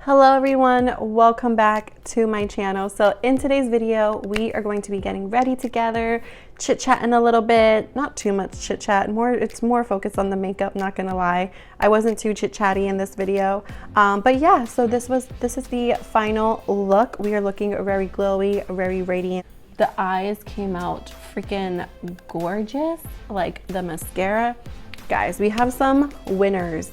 Hello everyone, welcome back to my channel. So in today's video, we are going to be getting ready together, chit-chatting a little bit, not too much chit-chat, it's more focused on the makeup, not gonna lie. I wasn't too chit-chatty in this video. But yeah, so this is the final look. We are looking very glowy, very radiant. The eyes came out freaking gorgeous, like the mascara. Guys, we have some winners.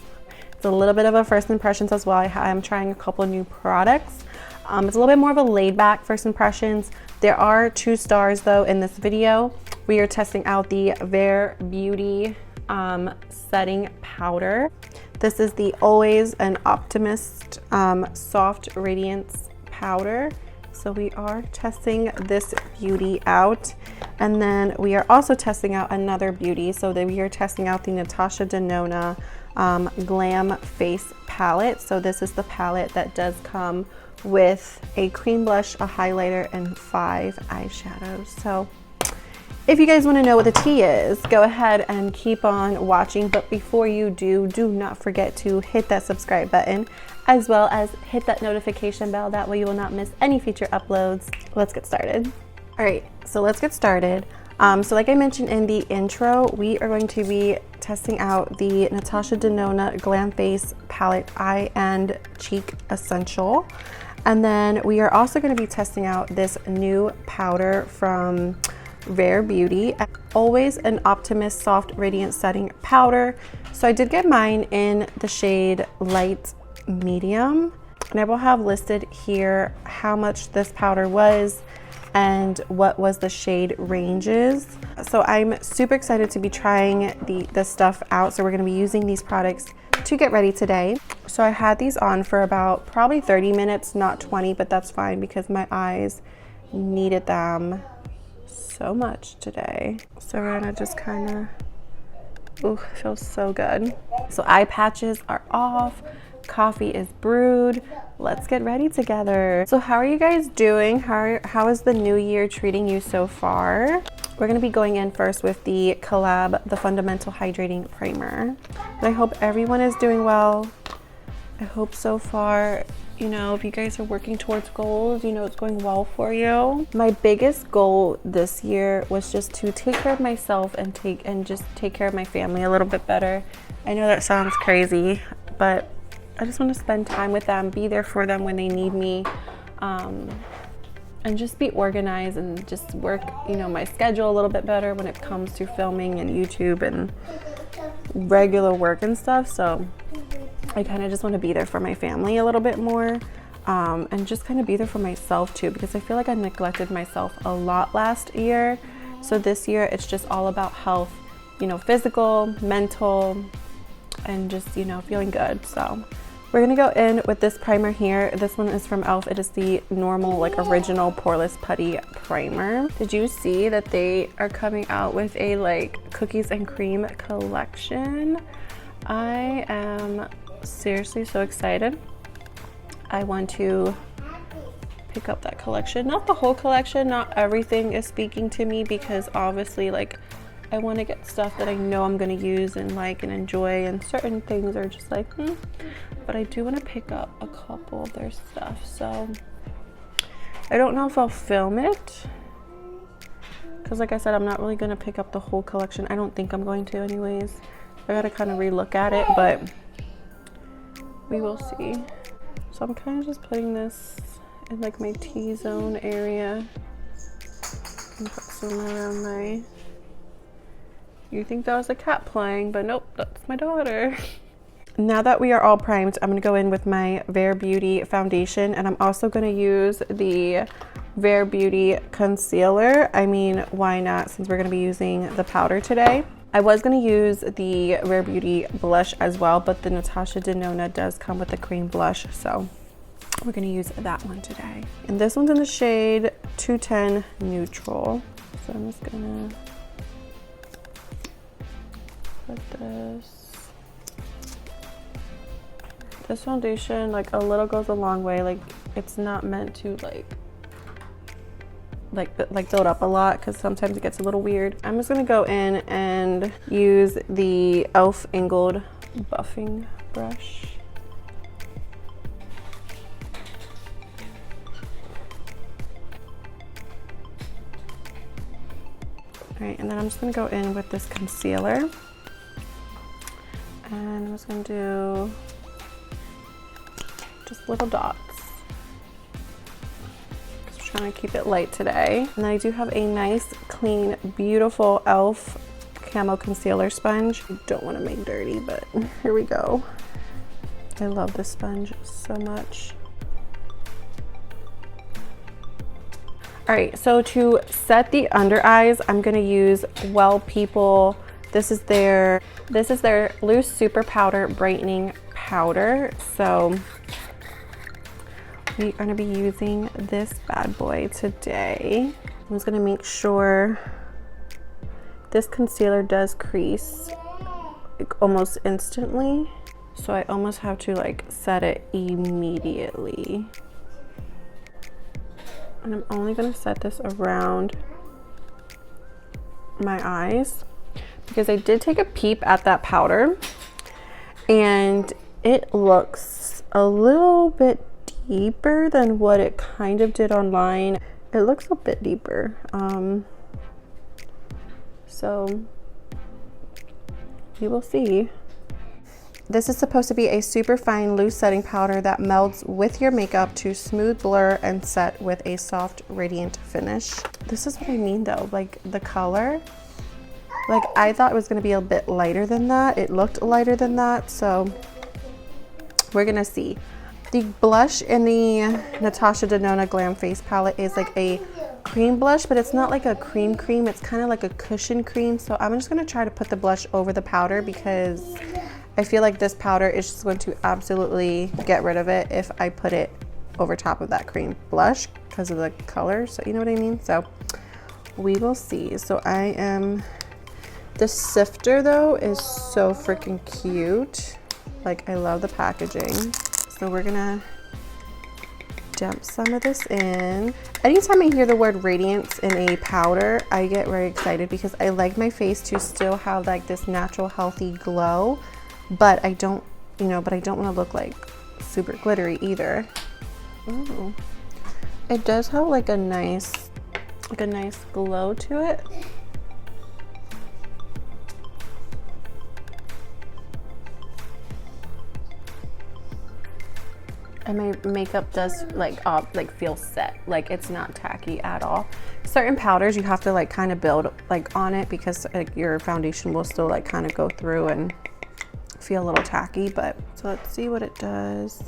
It's a little bit of a first impressions as well. I'm trying a couple new products. It's a little bit more of a laid back first impressions. There are 2 stars though in this video. We are testing out the Bare Beauty setting powder. This is the Always an Optimist soft radiance powder. So we are testing this beauty out. And then we are also testing out another beauty. So that we are testing out the Natasha Denona Glam face palette. So this is the palette that does come with a cream blush, a highlighter, and 5 eyeshadows. So if you guys want to know what the tea is, go ahead and keep on watching. But before you do not forget to hit that subscribe button as well as hit that notification bell. That way you will not miss any future uploads. Let's get started. All right, so let's get started. So like I mentioned in the intro, we are going to be testing out the Natasha Denona Glam Face Palette Eye and Cheek Essential. And then we are also going to be testing out this new powder from Bare Beauty, Always an Optimist Soft Radiant Setting Powder. So I did get mine in the shade Light Medium. And I will have listed here how much this powder was and what was the shade ranges. So I'm super excited to be trying this stuff out. So we're gonna be using these products to get ready today. So I had these on for about probably 30 minutes, not 20, but that's fine because my eyes needed them so much today. So we're gonna just kind of, ooh, feels so good. So eye patches are off. Coffee is brewed. Let's get ready together. So how are you guys doing? How is the new year treating you so far? We're gonna be going in first with the Collab, the Fundamental Hydrating Primer. But I hope everyone is doing well. I hope so far, you know, if you guys are working towards goals, you know, it's going well for you. My biggest goal this year was just to take care of myself and just take care of my family a little bit better. I know that sounds crazy, but I just want to spend time with them, be there for them when they need me, and just be organized and just work, you know, my schedule a little bit better when it comes to filming and YouTube and regular work and stuff. So I kind of just want to be there for my family a little bit more, and just kind of be there for myself too, because I feel like I neglected myself a lot last year. So this year it's just all about health, you know, physical, mental, and just, you know, feeling good. So we're gonna go in with this primer here. This one is from e.l.f. It is the normal, like, original Poreless Putty primer. Did you see that they are coming out with a, like, cookies and cream collection? I am seriously so excited. I want to pick up that collection. Not the whole collection, not everything is speaking to me, because obviously, like, I want to get stuff that I know I'm going to use and like and enjoy, and certain things are just like, but I do want to pick up a couple of their stuff. So I don't know if I'll film it, because like I said, I'm not really going to pick up the whole collection. I don't think I'm going to anyways. I got to kind of relook at it, but we will see. So I'm kind of just putting this in like my T-zone area and put some around my... You think that was a cat playing, but nope, that's my daughter. Now that we are all primed, I'm gonna go in with my Bare Beauty foundation, and I'm also gonna use the Bare Beauty concealer. I mean, why not, since we're gonna be using the powder today. I was gonna use the Bare Beauty blush as well, but the Natasha Denona does come with a cream blush, so we're gonna use that one today. And this one's in the shade 210 Neutral. So I'm just gonna this foundation, like, a little goes a long way. Like, it's not meant to like build up a lot, because sometimes it gets a little weird. I'm just gonna go in and use the e.l.f. angled buffing brush All right, and then I'm just gonna go in with this concealer. And I'm just gonna do just little dots. Just trying to keep it light today. And then I do have a nice, clean, beautiful e.l.f. camo concealer sponge. I don't want to make dirty, but here we go. I love this sponge so much. All right, so to set the under eyes, I'm gonna use Well People. This is their loose super powder brightening powder. So we are gonna be using this bad boy today. I'm just gonna make sure this concealer does crease like almost instantly. So I almost have to like set it immediately. And I'm only gonna set this around my eyes because I did take a peep at that powder and it looks a little bit deeper than what it kind of did online. It looks a bit deeper. So you will see. This is supposed to be a super fine loose setting powder that melds with your makeup to smooth blur and set with a soft radiant finish. This is what I mean though, like the color, like I thought it was gonna be a bit lighter than that. It looked lighter than that, so we're gonna see. The blush in the Natasha Denona Glam Face Palette is like a cream blush, but it's not like a cream, it's kind of like a cushion cream. So I'm just gonna try to put the blush over the powder because I feel like this powder is just going to absolutely get rid of it if I put it over top of that cream blush because of the color. So you know what I mean? So we will see. So the sifter though is so freaking cute. Like I love the packaging. So we're gonna dump some of this in. Anytime I hear the word radiance in a powder, I get very excited because I like my face to still have like this natural healthy glow. But I don't, but I don't want to look like super glittery either. Ooh. It does have like a nice glow to it. And my makeup does like feel set, like it's not tacky at all. Certain powders you have to like kind of build like on it because like your foundation will still like kind of go through and feel a little tacky. But so let's see what it does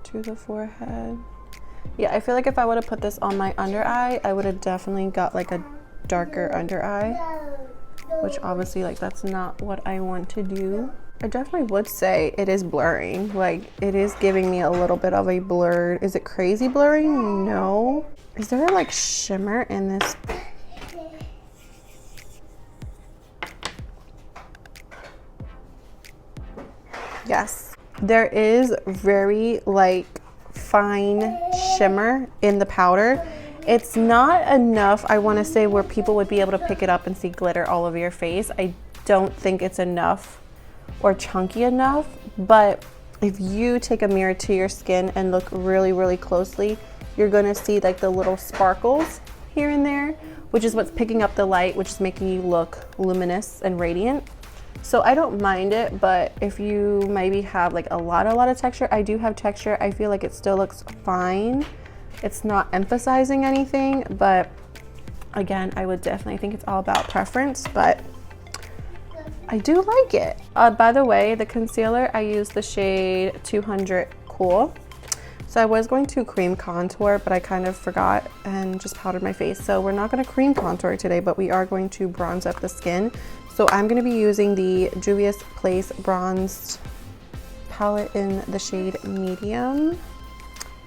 to the forehead. Yeah, I feel like if I would have put this on my under eye, I would have definitely got like a darker under eye, which obviously like that's not what I want to do. I definitely would say it is blurring. Like it is giving me a little bit of a blur. Is it crazy blurring? No. Is there like shimmer in this? Yes, there is very like fine shimmer in the powder. It's not enough, I want to say, where people would be able to pick it up and see glitter all over your face. I don't think it's enough or chunky enough, but if you take a mirror to your skin and look really, really closely, you're gonna see like the little sparkles here and there, which is what's picking up the light, which is making you look luminous and radiant. So I don't mind it, but if you maybe have like a lot of texture, I do have texture. I feel like it still looks fine. It's not emphasizing anything, but again, I would definitely think it's all about preference, but I do like it. By the way, the concealer, I use the shade 200 Cool. So I was going to cream contour, but I kind of forgot and just powdered my face. So we're not gonna cream contour today, but we are going to bronze up the skin. So I'm gonna be using the Julius Place Bronzed palette in the shade Medium.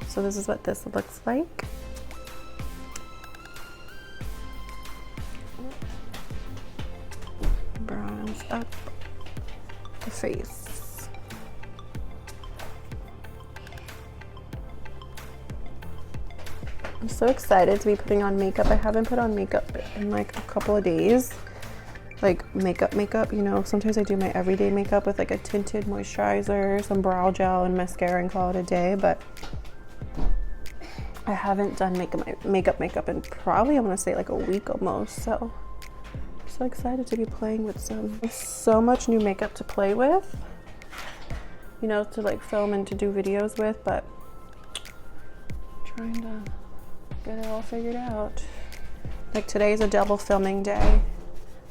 So this is what this looks like. Bronze up the face. I'm so excited to be putting on makeup. I haven't put on makeup in like a couple of days. Like makeup, you know, sometimes I do my everyday makeup with like a tinted moisturizer, some brow gel and mascara and call it a day, but I haven't done makeup in probably, I want to say like a week almost. So excited to be playing with so much new makeup to play with, you know, to like film and to do videos with, but trying to get it all figured out. Like today's a double filming day.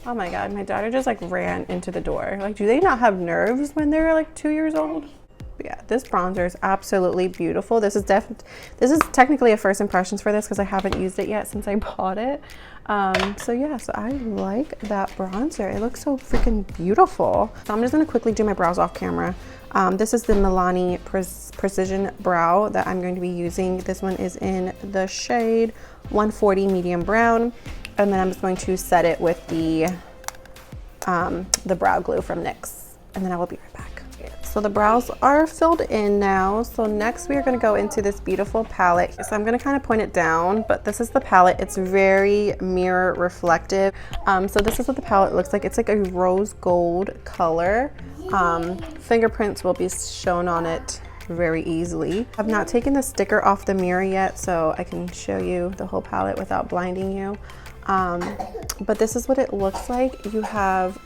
Oh my god, my daughter just like ran into the door. Like, do they not have nerves when they're like 2 years old? But yeah, this bronzer is absolutely beautiful. This is technically a first impressions for this because I haven't used it yet since I bought it. So yeah, so I like that bronzer. It looks so freaking beautiful. So I'm just gonna quickly do my brows off camera. This is the Milani Precision Brow that I'm going to be using. This one is in the shade 140 medium brown. And then I'm just going to set it with the brow glue from NYX. And then I will be right back. So the brows are filled in now. So next we are going to go into this beautiful palette. So I'm going to kind of point it down, but this is the palette. It's very mirror reflective. So this is what the palette looks like. It's like a rose gold color. Fingerprints will be shown on it very easily. I've not taken the sticker off the mirror yet, so I can show you the whole palette without blinding you. But this is what it looks like. You have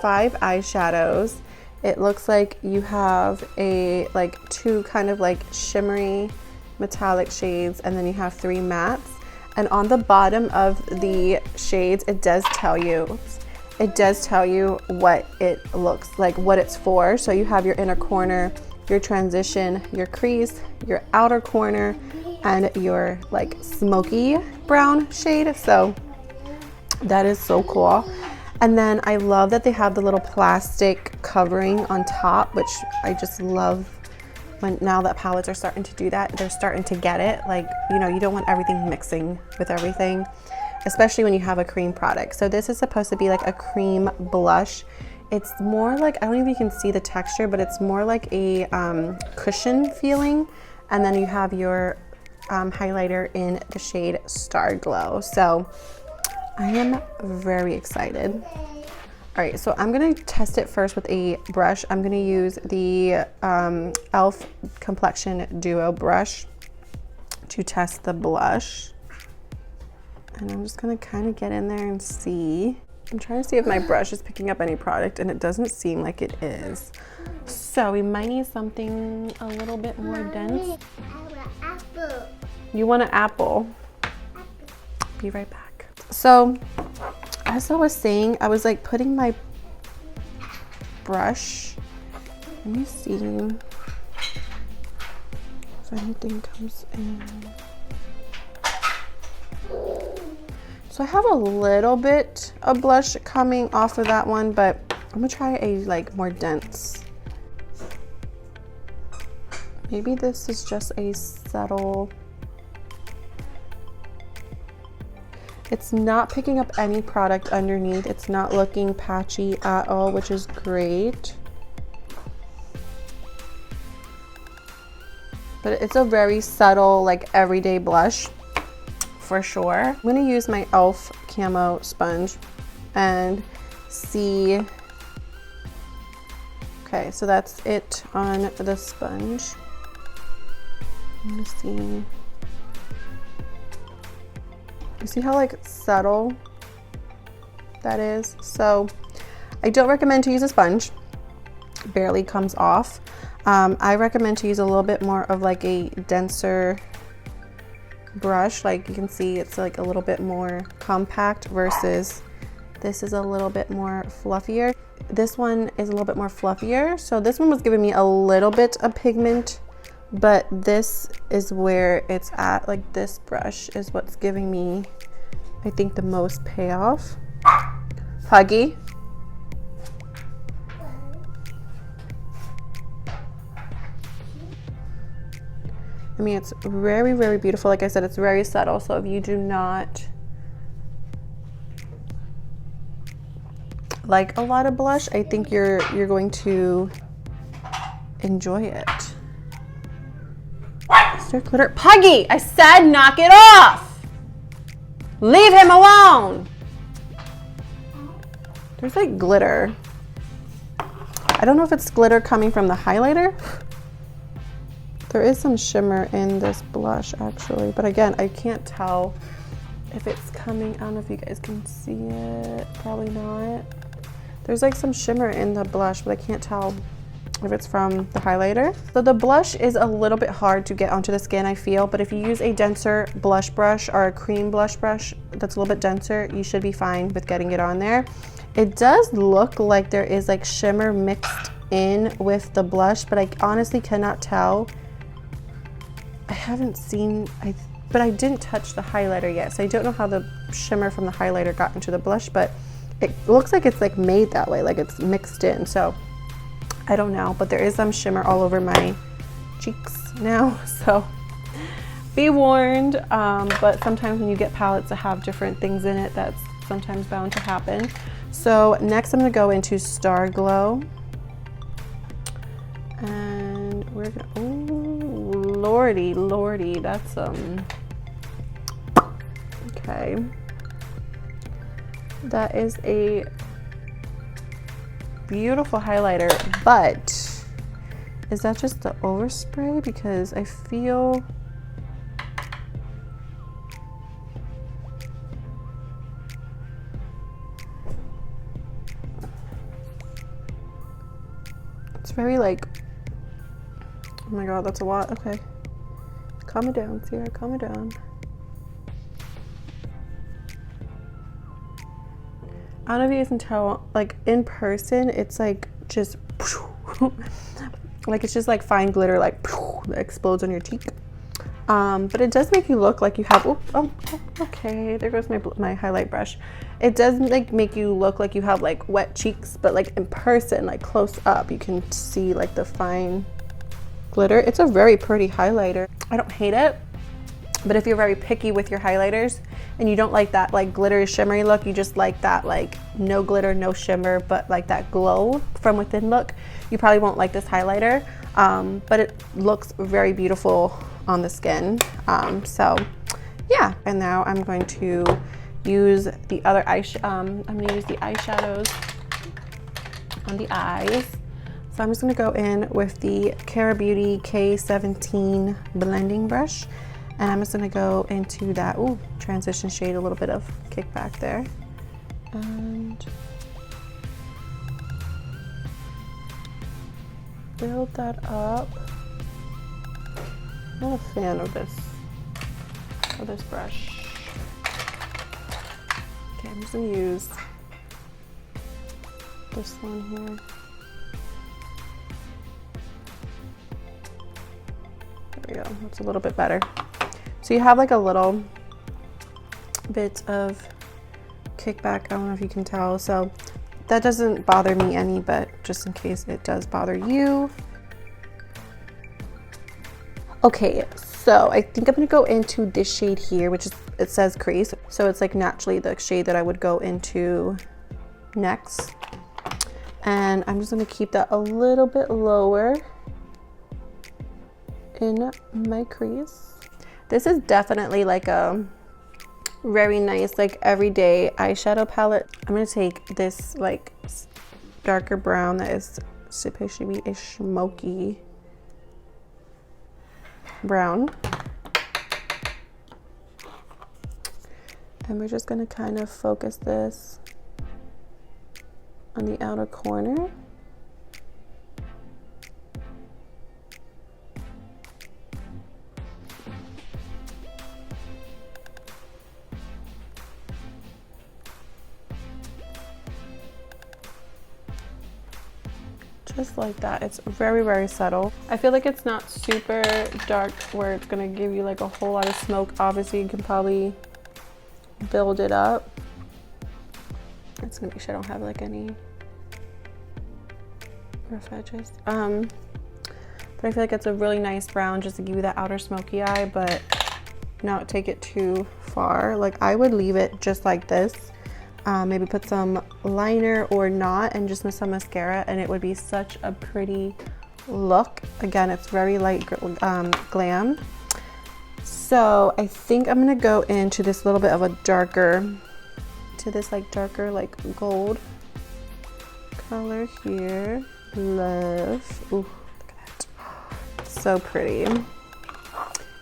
5 eyeshadows. It looks like you have like 2 kind of like shimmery metallic shades, and then you have 3 mattes. And on the bottom of the shades, it does tell you what it looks like, what it's for. So you have your inner corner, your transition, your crease, your outer corner, and your like smoky brown shade. So that is so cool. And then I love that they have the little plastic covering on top, which I just love. When now that palettes are starting to do that, they're starting to get it. Like, you know, you don't want everything mixing with everything, especially when you have a cream product. So this is supposed to be like a cream blush. It's more like, I don't know if you can see the texture, but it's more like a cushion feeling. And then you have your highlighter in the shade Star Glow. So I am very excited. All right, so I'm gonna test it first with a brush. I'm gonna use the e.l.f. Complexion Duo brush to test the blush. And I'm just gonna kind of get in there and see. I'm trying to see if my brush is picking up any product, and it doesn't seem like it is. So we might need something a little bit more dense. Apple. You want an apple? Be right back. So as I was saying, I was like putting my brush, let me see if anything comes in. So I have a little bit of blush coming off of that one, but I'm gonna try a like more dense. Maybe this is just a subtle. It's not picking up any product underneath. It's not looking patchy at all, which is great. But it's a very subtle, like everyday blush for sure. I'm gonna use my e.l.f. Camo sponge and see. Okay, so that's it on the sponge. I'm gonna see. You see how like subtle that is? So I don't recommend to use a sponge. It barely comes off. I recommend to use a little bit more of like a denser brush. Like you can see it's like a little bit more compact versus this is a little bit more fluffier. This one is a little bit more fluffier. So this one was giving me a little bit of pigment, but this is where it's at. Like this brush is what's giving me, I think, the most payoff. Huggy. I mean, it's very, very beautiful. Like I said, it's very subtle. So if you do not like a lot of blush, I think you're going to enjoy it. Is there glitter? Puggy, I said knock it off. Leave him alone. There's like glitter. I don't know if it's glitter coming from the highlighter. There is some shimmer in this blush actually, but again, I can't tell if it's coming. I don't know if you guys can see it. Probably not. There's like some shimmer in the blush, but I can't tell if it's from the highlighter. So the blush is a little bit hard to get onto the skin, I feel, but if you use a denser blush brush or a cream blush brush that's a little bit denser, you should be fine with getting it on there. It does look like there is like shimmer mixed in with the blush, but I honestly cannot tell. I haven't seen, but I didn't touch the highlighter yet, so I don't know how the shimmer from the highlighter got into the blush, but it looks like it's like made that way, like it's mixed in, so I don't know, but there is some shimmer all over my cheeks now, so be warned. But sometimes when you get palettes that have different things in it, that's sometimes bound to happen. So next I'm gonna go into Star Glow, and we're gonna, oh lordy, that's okay. That is a beautiful highlighter, but is that just the overspray? Because I feel it's very like, oh my god, that's a lot. Okay, calm it down, Sierra, calm it down. I don't know if you guys can tell, like in person, it's like just like it's just like fine glitter, like that explodes on your cheek. But it does make you look like you have, okay, there goes my highlight brush. It does like make you look like you have like wet cheeks, but like in person, like close up, you can see like the fine glitter. It's a very pretty highlighter. I don't hate it, but if you're very picky with your highlighters and you don't like that like glittery shimmery look, you just like that like no glitter, no shimmer, but like that glow from within look, you probably won't like this highlighter. But it looks very beautiful on the skin. So yeah, and now I'm going to use the other I'm gonna use the eyeshadows on the eyes. So I'm just gonna go in with the Kara Beauty K17 blending brush, and I'm just gonna go into that transition shade, a little bit of kickback there, and build that up. I'm not a fan of this brush. Okay, I'm just gonna use this one here. There we go, that's a little bit better. So you have like a little bit of kickback, I don't know if you can tell, so that doesn't bother me any, but just in case it does bother you. Okay, so I think I'm gonna go into this shade here, which is, it says crease, so it's like naturally the shade that I would go into next. And I'm just gonna keep that a little bit lower in my crease. This is definitely like a very nice, like everyday eyeshadow palette. I'm gonna take this like darker brown that is supposed to be a smoky brown, and we're just gonna kind of focus this on the outer corner. Just like that. It's very, very subtle. I feel like it's not super dark where it's gonna give you like a whole lot of smoke. Obviously you can probably build it up. It's gonna make sure I don't have like any rough edges. But I feel like it's a really nice brown just to give you that outer smoky eye, but not take it too far. Like I would leave it just like this. Maybe put some liner or not, and just some mascara, and it would be such a pretty look. Again, it's very light glam. So I think I'm gonna go into this little bit of a darker, darker like gold color here. Love. Ooh, look at that. It's so pretty. And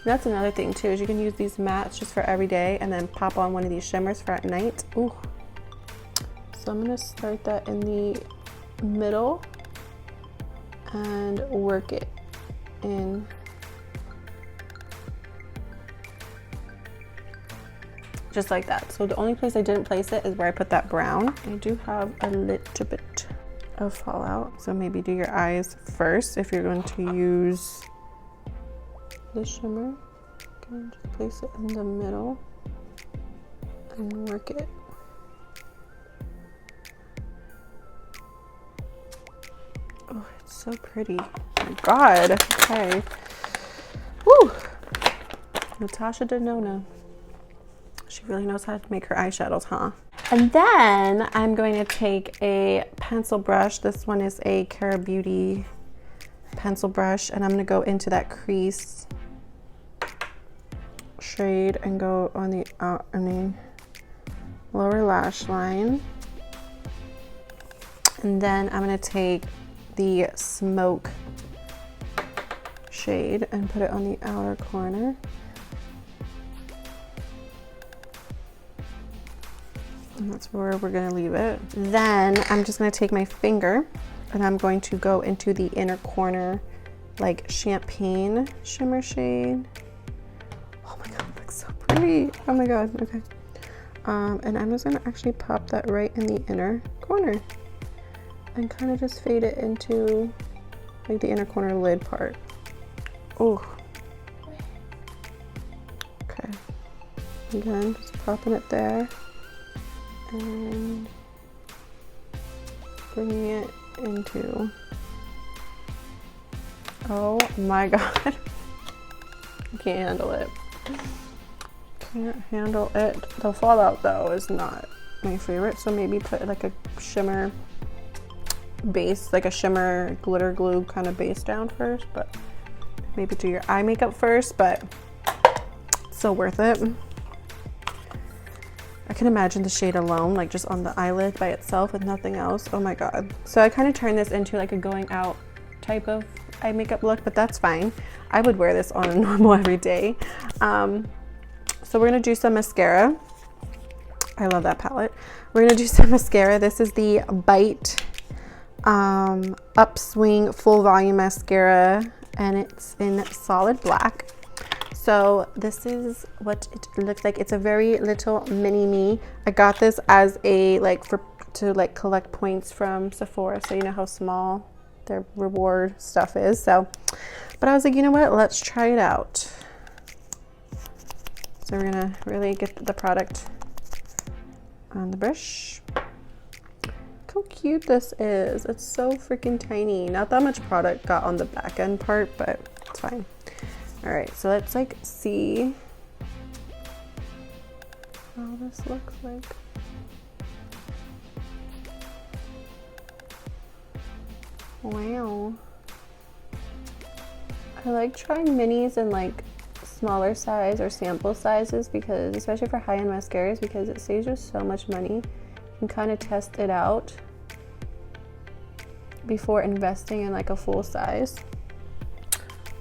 that's another thing too, is you can use these mattes just for every day and then pop on one of these shimmers for at night. Ooh. So I'm gonna start that in the middle and work it in. Just like that. So the only place I didn't place it is where I put that brown. I do have a little bit of fallout, so maybe do your eyes first if you're going to use the shimmer. Again, just place it in the middle and work it. Oh, it's so pretty. Oh my God. Okay. Woo! Natasha Denona. She really knows how to make her eyeshadows, huh? And then I'm going to take a pencil brush. This one is a Cara Beauty pencil brush, and I'm going to go into that crease shade and go on the lower lash line. And then I'm going to take the smoke shade and put it on the outer corner. And that's where we're gonna leave it. Then I'm just gonna take my finger and I'm going to go into the inner corner, like champagne shimmer shade. Oh my God, it looks so pretty. Oh my God, okay. And I'm just gonna actually pop that right in the inner corner and kind of just fade it into like the inner corner lid part. Oh. Okay. Again, just popping it there. And bringing it into, oh my God, I can't handle it. Can't handle it. The fallout though is not my favorite, so maybe put like a shimmer base, like a shimmer glitter glue kind of base down first, but maybe do your eye makeup first, but still worth it. I can imagine the shade alone, like just on the eyelid by itself with nothing else. Oh my God. So I kind of turned this into like a going out type of eye makeup look, but that's fine. I would wear this on a normal every day. So we're gonna do some mascara. I love that palette. We're gonna do some mascara. This is the Bite Upswing Full Volume Mascara, and it's in solid black. So this is what it looks like. It's a very little mini me. I got this as a to collect points from Sephora, so you know how small their reward stuff is. So, but I was like, you know what? Let's try it out. So we're gonna really get the product on the brush. Look how cute this is. It's so freaking tiny. Not that much product got on the back end part, but it's fine. All right, so let's like see how this looks like. Wow. I like trying minis in like smaller size or sample sizes, because especially for high-end mascaras, because it saves you so much money. You can kind of test it out before investing in like a full size.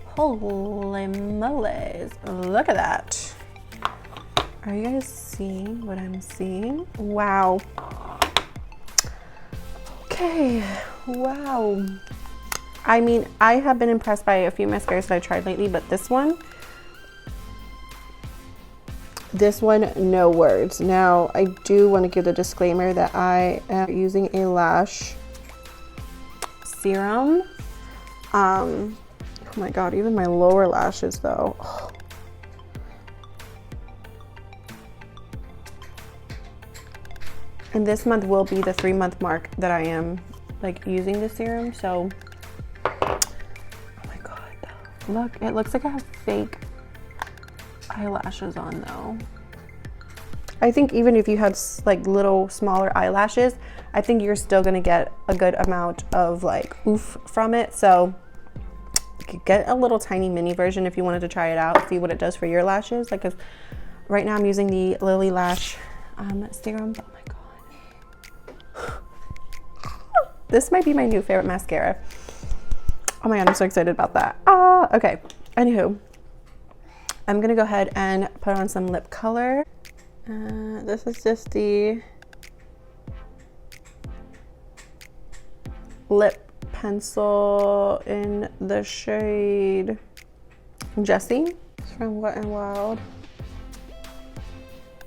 Holy moles, look at that. Are you guys seeing what I'm seeing? Wow. Okay, wow. I mean, I have been impressed by a few mascaras that I tried lately, but this one, no words. Now, I do want to give the disclaimer that I am using a lash serum. Oh my God, even my lower lashes though. Oh. And this month will be the 3-month mark that I am like using the serum. So, oh my God, look, it looks like I have fake eyelashes on though. I think even if you have like little smaller eyelashes, I think you're still gonna get a good amount of like oof from it. So you could get a little tiny mini version if you wanted to try it out, see what it does for your lashes. Like, 'cause right now I'm using the Lily Lash serum. Oh my God. This might be my new favorite mascara. Oh my god, I'm so excited about that. Okay, anywho, I'm gonna go ahead and put on some lip color. This is just the lip pencil in the shade Jessie. It's from Wet n Wild.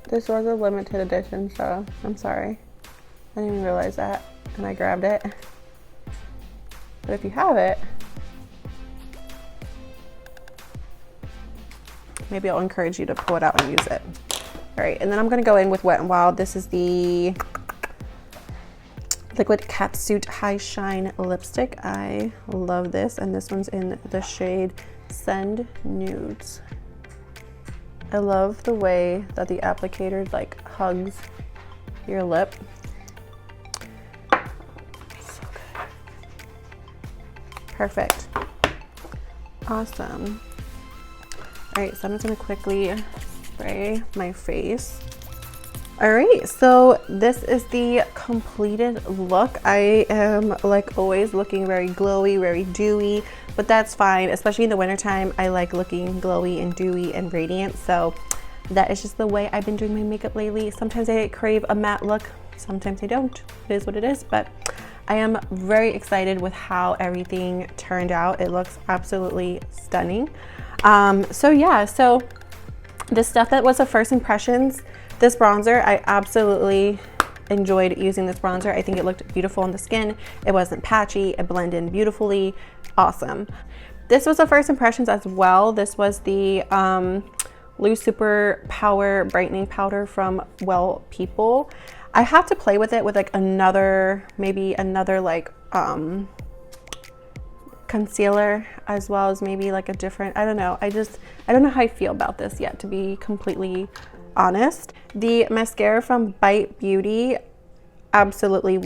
This was a limited edition, so I'm sorry. I didn't even realize that, and I grabbed it. But if you have it, maybe I'll encourage you to pull it out and use it. All right, and then I'm gonna go in with Wet n Wild. This is the Liquid Catsuit High Shine Lipstick. I love this, and this one's in the shade Send Nudes. I love the way that the applicator like hugs your lip. So good. Perfect. Awesome. All right, so I'm just gonna quickly spray my face. All right, so this is the completed look. I am like always looking very glowy, very dewy, but that's fine, especially in the wintertime. I like looking glowy and dewy and radiant, so that is just the way I've been doing my makeup lately. Sometimes I crave a matte look, sometimes I don't. It is what it is, but I am very excited with how everything turned out. It looks absolutely stunning. So yeah, so the stuff that was the first impressions, this bronzer, I absolutely enjoyed using this bronzer. I think it looked beautiful on the skin. It wasn't patchy, it blended in beautifully, awesome. This was the first impressions as well. This was the Loose Super Power Brightening Powder from Well People. I have to play with it with like another, maybe another like concealer, as well as maybe like a different, I don't know. I don't know how I feel about this yet, to be completely honest. The mascara from Bite Beauty, absolutely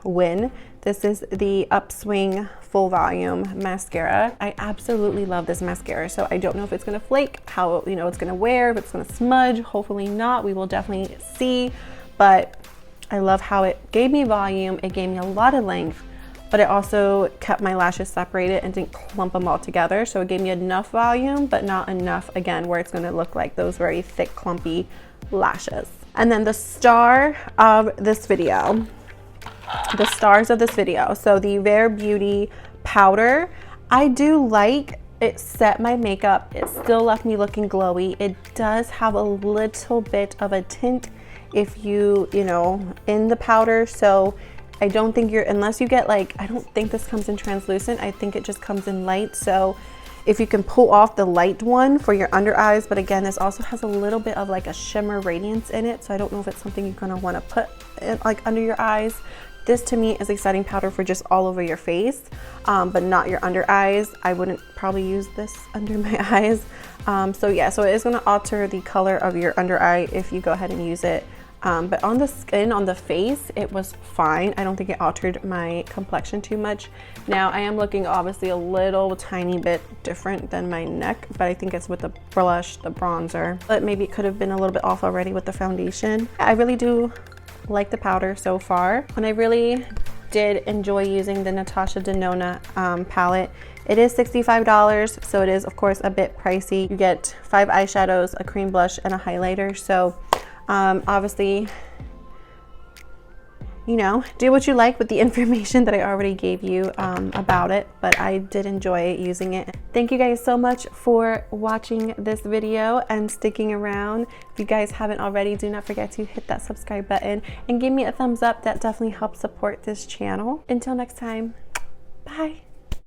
win. This is the Upswing Full Volume Mascara. I absolutely love this mascara, so I don't know if it's gonna flake, how it's gonna wear, if it's gonna smudge. Hopefully not. We will definitely see, but I love how it gave me volume. It gave me a lot of length, but it also kept my lashes separated and didn't clump them all together. So it gave me enough volume, but not enough, again, where it's gonna look like those very thick, clumpy lashes. And then the star of this video, the stars of this video. So the Rare Beauty powder, I do like, it set my makeup. It still left me looking glowy. It does have a little bit of a tint if you in the powder. So I don't think unless you get like, I don't think this comes in translucent. I think it just comes in light. So if you can pull off the light one for your under eyes, but again, this also has a little bit of like a shimmer radiance in it. So I don't know if it's something you're gonna wanna put in, like under your eyes. This to me is a setting powder for just all over your face, but not your under eyes. I wouldn't probably use this under my eyes. So yeah, so it is gonna alter the color of your under eye if you go ahead and use it. But on the skin, on the face, it was fine. I don't think it altered my complexion too much. Now I am looking obviously a little tiny bit different than my neck, but I think it's with the blush, the bronzer, but maybe it could have been a little bit off already with the foundation. I really do like the powder so far, and I really did enjoy using the Natasha Denona palette. It is $65, so it is of course a bit pricey. You get 5 eyeshadows, a cream blush, and a highlighter. So obviously, do what you like with the information that I already gave you about it, but I did enjoy using it. Thank you guys so much for watching this video and sticking around. If you guys haven't already, do not forget to hit that subscribe button and give me a thumbs up. That definitely helps support this channel. Until next time, bye.